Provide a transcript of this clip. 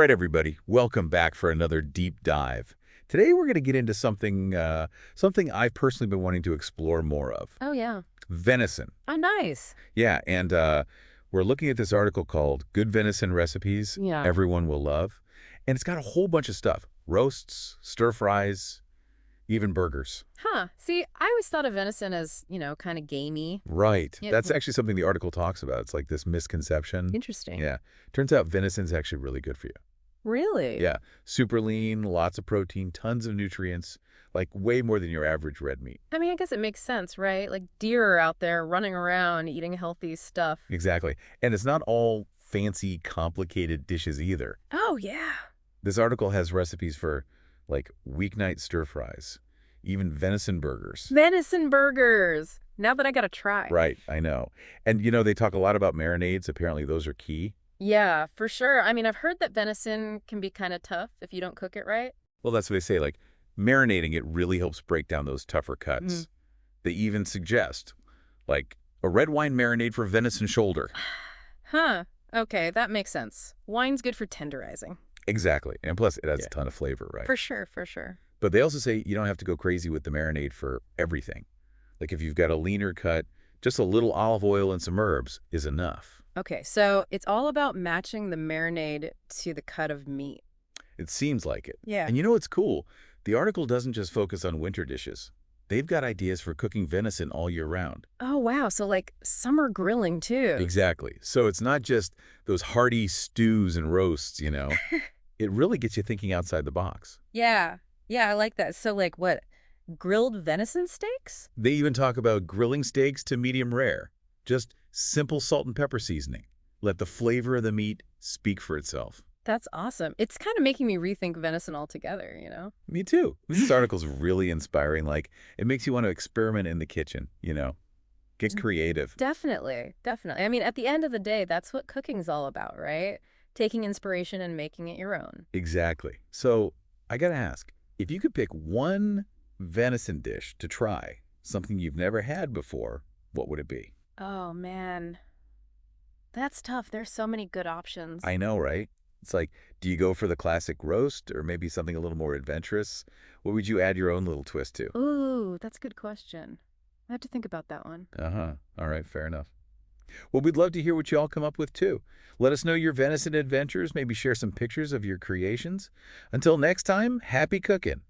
right, everybody, welcome back for another deep dive. Today we're going to get into something I've personally been wanting to explore more of. Oh, yeah. Venison. Oh, nice. Yeah, and we're looking at this article called Good Venison Recipes Yeah. Everyone Will Love. And it's got a whole bunch of stuff. Roasts, stir-fries, even burgers. Huh. See, I always thought of venison as, kind of gamey. Right. Yeah. That's actually something the article talks about. It's like this misconception. Interesting. Yeah. Turns out venison's actually really good for you. Really? Yeah. Super lean, lots of protein, tons of nutrients, like way more than your average red meat. I mean, I guess it makes sense, right? Like deer are out there running around eating healthy stuff. Exactly. And it's not all fancy, complicated dishes either. Oh, yeah. This article has recipes for, like, weeknight stir-fries, even venison burgers. Venison burgers. Now that I gotta try. Right, I know. And, they talk a lot about marinades. Apparently, those are key. Yeah, for sure. I mean, I've heard that venison can be kind of tough if you don't cook it right. Well, that's what they say. Like, marinating it really helps break down those tougher cuts. They even suggest, like, a red wine marinade for venison shoulder. Huh. Okay, that makes sense. Wine's good for tenderizing. Exactly. And plus, it adds a ton of flavor, right? For sure, for sure. But they also say you don't have to go crazy with the marinade for everything. Like, if you've got a leaner cut, just a little olive oil and some herbs is enough. Okay, so it's all about matching the marinade to the cut of meat. It seems like it. Yeah. And you know what's cool? The article doesn't just focus on winter dishes. They've got ideas for cooking venison all year round. Oh, wow. So like summer grilling too. Exactly. So it's not just those hearty stews and roasts, It really gets you thinking outside the box. Yeah. Yeah, I like that. So like what? Grilled venison steaks? They even talk about grilling steaks to medium rare. Just simple salt and pepper seasoning. Let the flavor of the meat speak for itself. That's awesome. It's kind of making me rethink venison altogether, Me too. This article's really inspiring. Like, it makes you want to experiment in the kitchen, Get creative. Definitely. Definitely. I mean, at the end of the day, that's what cooking's all about, right? Taking inspiration and making it your own. Exactly. So, I gotta ask, if you could pick one venison dish to try, something you've never had before, what would it be? Oh, man. That's tough. There's so many good options. I know, right? It's like, do you go for the classic roast or maybe something a little more adventurous? What would you add your own little twist to? Ooh, that's a good question. I have to think about that one. Uh-huh. All right, fair enough. Well, we'd love to hear what you all come up with, too. Let us know your venison adventures, maybe share some pictures of your creations. Until next time, happy cooking.